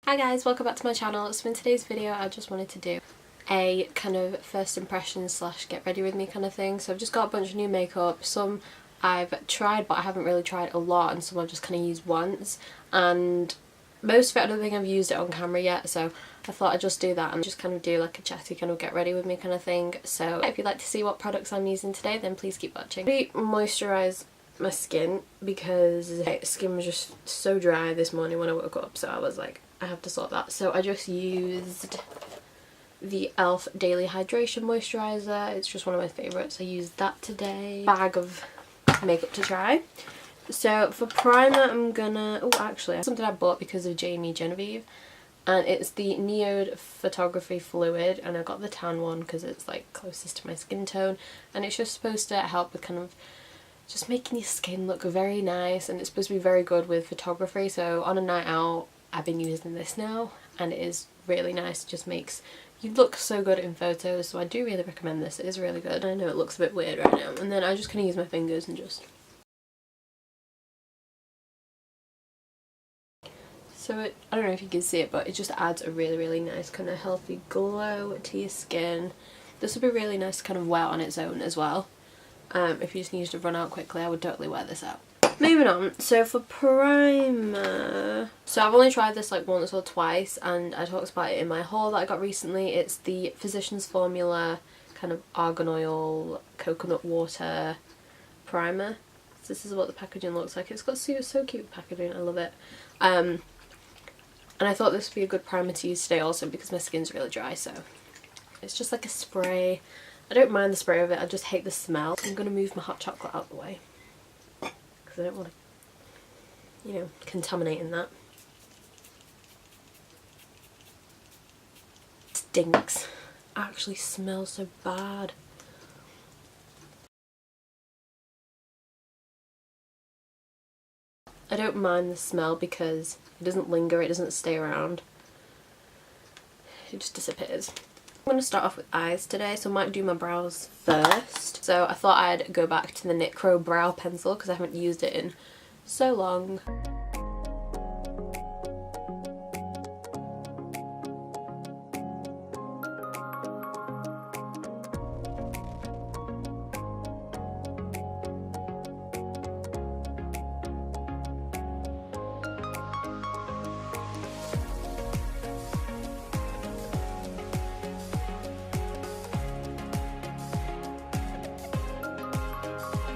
Hi guys, welcome back to my channel. So in today's video I just wanted to do a kind of first impression slash get ready with me kind of thing. So I've just got a bunch of new makeup. Some I've tried but I haven't really tried a lot, and some I've just kind of used once, and most of it I don't think I've used it on camera yet, so I thought I'd just do that and just kind of do like a chatty kind of get ready with me kind of thing. So if you'd like to see what products I'm using today, then please keep watching. I moisturise my skin because my skin was just so dry this morning when I woke up, so I was like, I have to sort that. So I just used the e.l.f. Daily Hydration Moisturiser. It's just one of my favourites. I used that today. Bag of makeup to try. So for primer I'm gonna, oh actually, something I bought because of Jamie Genevieve, and it's the Neode Photography Fluid, and I got the tan one because it's like closest to my skin tone, and it's just supposed to help with kind of just making your skin look very nice, and it's supposed to be very good with photography. So on a night out I've been using this now and it is really nice. It just makes you look so good in photos, so I do really recommend this. It is really good. I know it looks a bit weird right now, and then I just kind of use my fingers and just... So I don't know if you can see it, but it just adds a really nice kind of healthy glow to your skin. This would be really nice to kind of wear on its own as well. If you just need to run out quickly, I would totally wear this out. Moving on, so for primer, so I've only tried this like once or twice, and I talked about it in my haul that I got recently. It's the Physicians Formula kind of argan oil coconut water primer. So this is what the packaging looks like. It's got so cute packaging, I love it. And I thought this would be a good primer to use today also because my skin's really dry, so it's just like a spray. I don't mind the spray of it, I just hate the smell. I'm going to move my hot chocolate out the way because I don't want to, you know, contaminate in that. It stinks. It actually smells so bad. I don't mind the smell because it doesn't linger, it doesn't stay around. It just disappears. I'm going to start off with eyes today, so I might do my brows first. So I thought I'd go back to the Knit Crow brow pencil because I haven't used it in so long.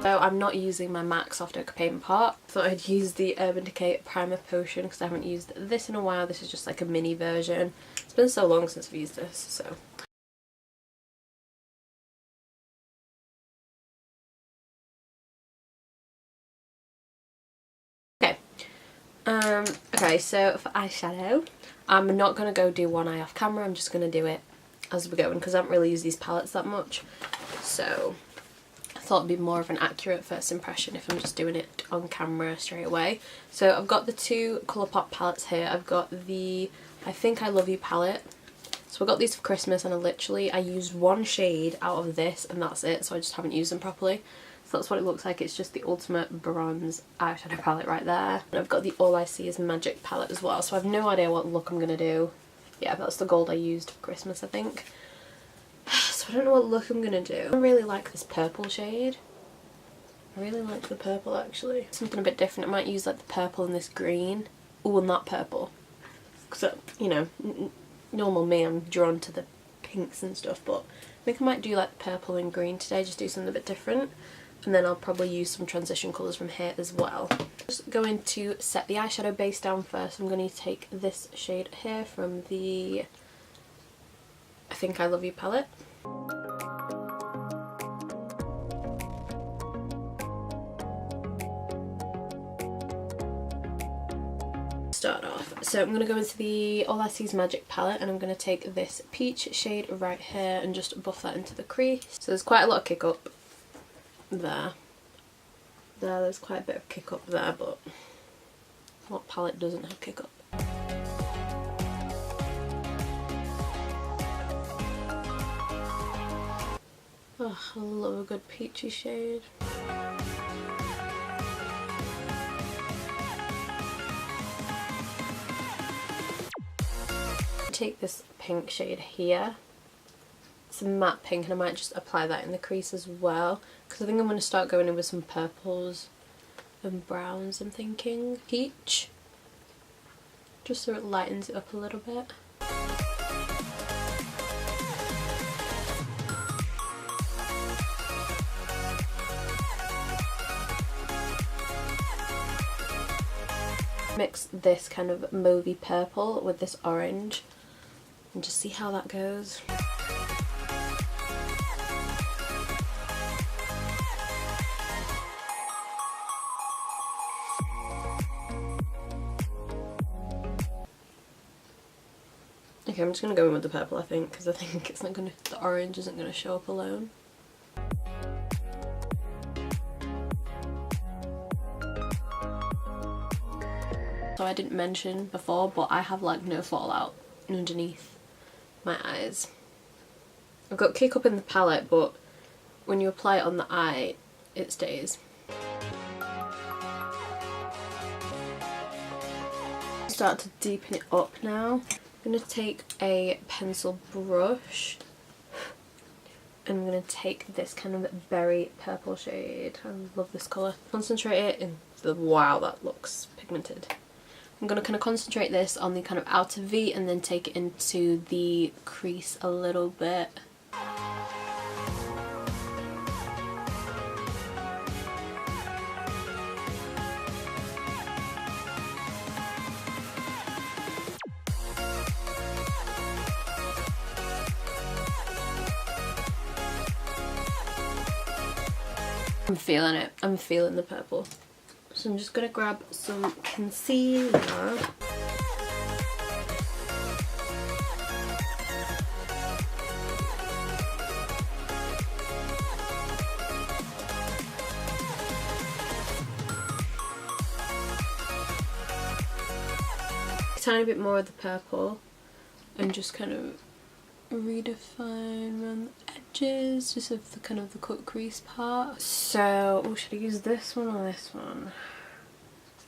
So I'm not using my MAC Soft Ochre Paint Pot. I thought I'd use the Urban Decay Primer Potion because I haven't used this in a while. This is just like a mini version. It's been so long since I've used this, so... Okay, so for eyeshadow, I'm not going to go do one eye off camera. I'm just going to do it as we're going because I haven't really used these palettes that much. So... I thought it'd be more of an accurate first impression if I'm just doing it on camera straight away. So I've got the two Colourpop palettes here. I've got the I Think I Love You palette. So I got these for Christmas, and I used one shade out of this and that's it, so I just haven't used them properly. So that's what it looks like. It's just the Ultimate Bronze eyeshadow palette right there. And I've got the All I See Is Magic palette as well, so I have no idea what look I'm going to do. Yeah, that's the gold I used for Christmas, I think. So I don't know what look I'm going to do. I really like this purple shade. I really like the purple actually. Something a bit different. I might use like the purple and this green. Oh, and that purple. Because, you know, normal me, I'm drawn to the pinks and stuff, but I think I might do like purple and green today, just do something a bit different. And then I'll probably use some transition colours from here as well. Just going to set the eyeshadow base down first. I'm going to take this shade here from the I Think I Love You palette. Start off. So I'm going to go into the All I See Is Magic palette, and I'm going to take this peach shade right here and just buff that into the crease. So there's quite a lot of kick up there. There's quite a bit of kick up there, but what palette doesn't have kick up? Oh, I love a good peachy shade. take this pink shade here. It's a matte pink, and I might just apply that in the crease as well, because I think I'm going to start going in with some purples and browns, I'm thinking. Peach, just so it lightens it up a little bit. Mix this kind of mauvey purple with this orange and just see how that goes. Okay, I'm just going to go in with the purple, I think, because I think it's not going to, the orange isn't going to show up alone. So I didn't mention before, but I have like no fallout underneath my eyes. I've got Kick Up in the palette, but when you apply it on the eye, it stays. Start to deepen it up now. I'm going to take a pencil brush and I'm going to take this kind of berry purple shade. I love this colour. Concentrate it in the, wow, that looks pigmented. I'm going to kind of concentrate this on the kind of outer V and then take it into the crease a little bit. I'm feeling it. I'm feeling the purple. So I'm just going to grab some concealer. A tiny bit more of the purple and just kind of redefine around the edges, just of the kind of the cut crease part. So, oh, should I use this one or this one?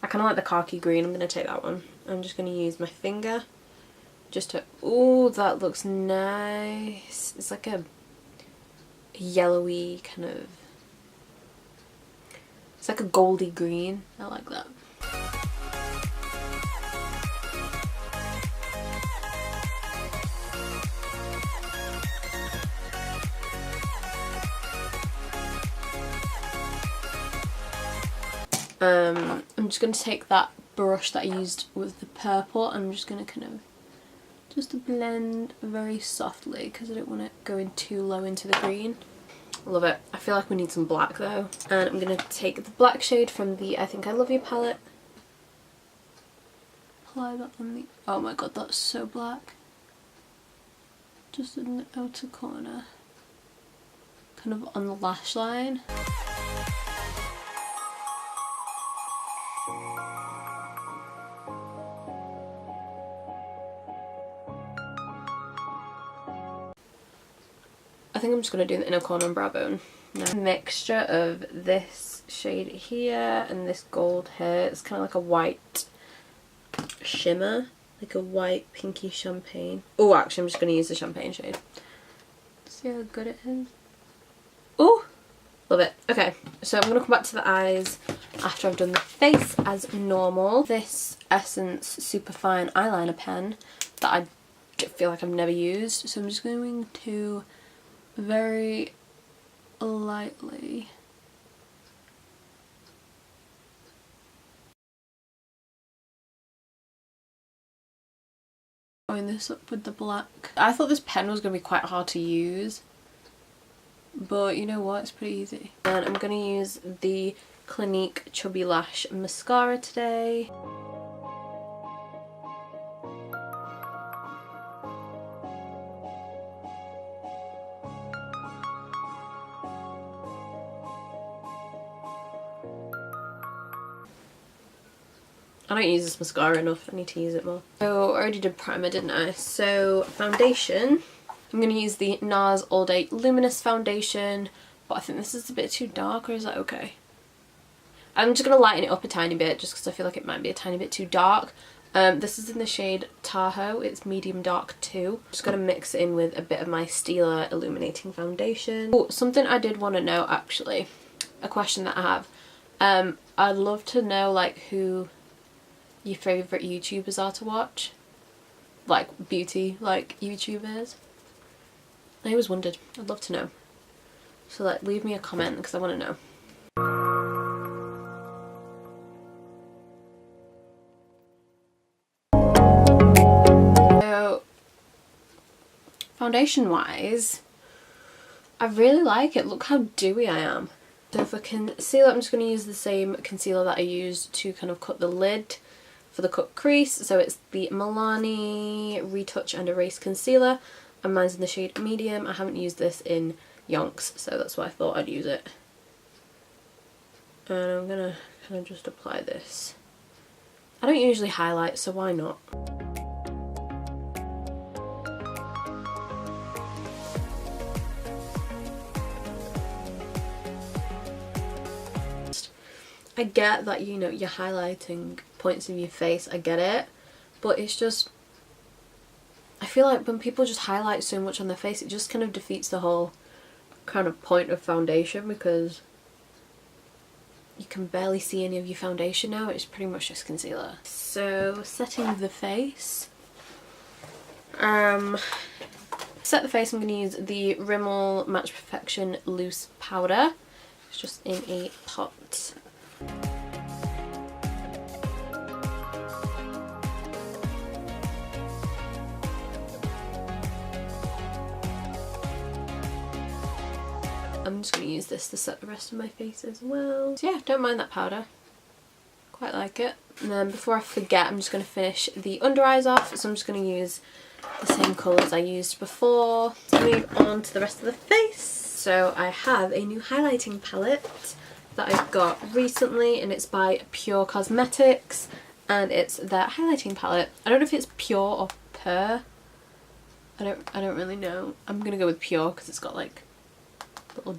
I kind of like the khaki green. I'm going to take that one. I'm just going to use my finger just to, oh, that looks nice. It's like a yellowy kind of, it's like a goldy green. I like that. I'm just going to take that brush that I used with the purple and I'm just going to kind of just blend very softly because I don't want it going too low into the green. Love it. I feel like we need some black though. And I'm going to take the black shade from the I Think I Love You palette. Apply that on the... oh my god, that's so black. Just in the outer corner. Kind of on the lash line. I think I'm just going to do the inner corner and brow bone now. Mixture of this shade here and this gold here. It's kind of like a white shimmer, like a white pinky champagne. Oh, actually I'm just going to use the champagne shade. See how good it is? Oh, love it. Okay, so I'm going to come back to the eyes after I've done the face as normal. This Essence Superfine eyeliner pen that I feel like I've never used, so I'm just going to very lightly going this up with the black. I thought this pen was going to be quite hard to use, but you know what, it's pretty easy. And I'm going to use the Clinique Chubby Lash mascara today. I don't use this mascara enough, I need to use it more. So I already did primer, didn't I? So foundation, I'm going to use the NARS All Day Luminous Foundation, but I think this is a bit too dark, or is that okay? I'm just going to lighten it up a tiny bit just because I feel like it might be a tiny bit too dark, This is in the shade Tahoe. It's medium dark 2. I'm just going to mix it in with a bit of my Stila illuminating foundation. Oh, something I did want to know actually, a question that I have. I'd love to know like who your favourite YouTubers are to watch. Like beauty like YouTubers. I always wondered. I'd love to know. So like leave me a comment because I want to know. So foundation wise, I really like it. Look how dewy I am. So for concealer, I'm just going to use the same concealer that I used to kind of cut the lid for the cut crease. So it's the Milani Retouch and Erase Concealer, and mine's in the shade medium. I haven't used this in yonks, so that's why I thought I'd use it. And I'm going to kind of just apply this. I don't usually highlight, so why not? I get that, you know, you're highlighting points of your face, I get it, but it's just, I feel like when people just highlight so much on their face, it just kind of defeats the whole kind of point of foundation, because you can barely see any of your foundation now. It's pretty much just concealer. So setting the face, set the face, I'm going to use the Rimmel Match Perfection Loose Powder. It's just in a pot. I'm just going to use this to set the rest of my face as well. So yeah, don't mind that powder. Quite like it. And then before I forget, I'm just going to finish the under eyes off. So I'm just going to use the same colours I used before. Let's move on to the rest of the face. So I have a new highlighting palette that I've got recently, and it's by Pure Cosmetics, and it's their highlighting palette. I don't know if it's Pure or Pur. I don't really know. I'm going to go with Pure because it's got like little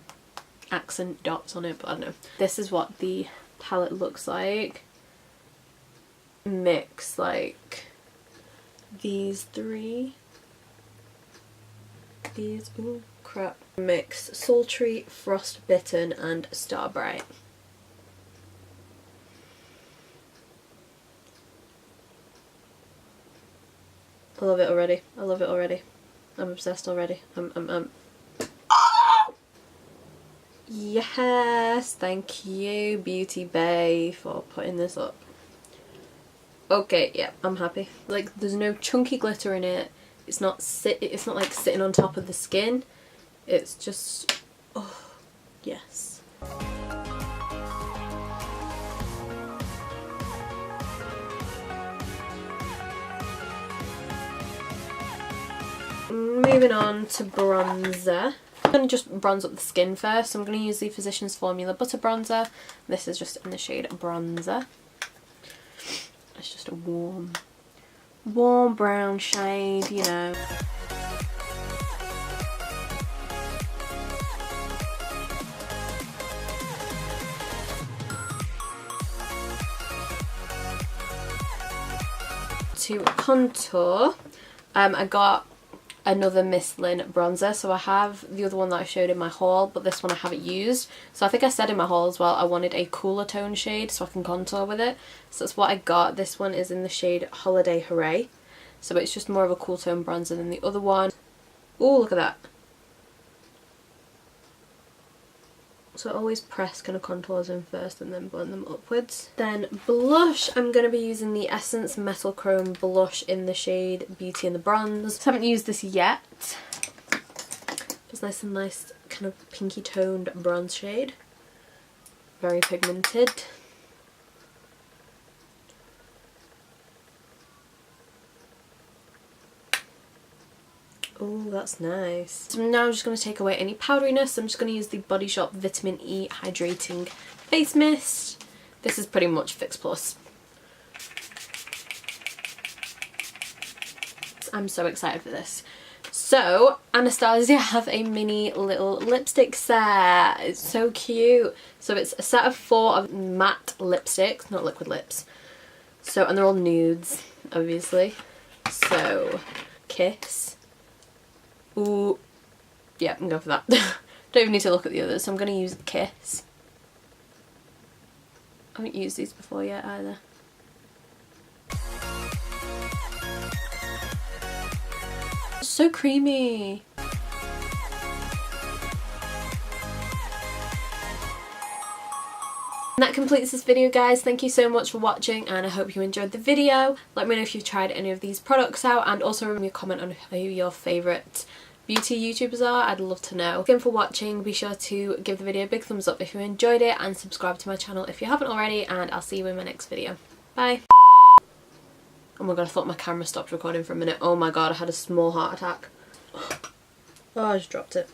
accent dots on it, but I don't know. This is what the palette looks like. Mix like these three. These, ooh crap. Mix Sultry, Frostbitten and Starbright. I love it already. I love it already. I'm obsessed already. Yes, thank you Beauty Bay for putting this up. Okay, yeah, I'm happy. Like, there's no chunky glitter in it. It's not like sitting on top of the skin. It's just, oh, yes. Moving on to bronzer. I'm going to just bronze up the skin first. So I'm going to use the Physicians Formula Butter Bronzer. This is just in the shade Bronzer. It's just a warm brown shade, you know. To contour, I got another Miss Lynn bronzer. So I have the other one that I showed in my haul, but this one I haven't used. So I think I said in my haul as well I wanted a cooler tone shade so I can contour with it. So that's what I got. This one is in the shade Holiday Hooray. So it's just more of a cool tone bronzer than the other one. Oh, look at that. So I always press kind of contours in first and then blend them upwards. Then blush, I'm going to be using the Essence Metal Chrome blush in the shade Beauty and the Bronze. So I haven't used this yet. It's nice kind of pinky toned bronze shade. Very pigmented. Oh, that's nice. So now I'm just going to take away any powderiness. I'm just going to use the Body Shop Vitamin E Hydrating Face Mist. This is pretty much Fix Plus. I'm so excited for this. So, Anastasia have a mini little lipstick set. It's so cute. So it's a set of 4 of matte lipsticks, not liquid lips. So, and they're all nudes. obviously. So, Kiss. Ooh. Yeah, I'm going for that. Don't even need to look at the others, so I'm going to use Kiss. I haven't used these before yet either. So creamy. And that completes this video, guys. Thank you so much for watching, and I hope you enjoyed the video. Let me know if you've tried any of these products out, and also remember to comment on who your favourite beauty YouTubers are. I'd love to know. Thank you for watching. Be sure to give the video a big thumbs up if you enjoyed it, and subscribe to my channel if you haven't already, and I'll see you in my next video. Bye. Oh my god, I thought my camera stopped recording for a minute. Oh my god, I had a small heart attack. Oh, I just dropped it.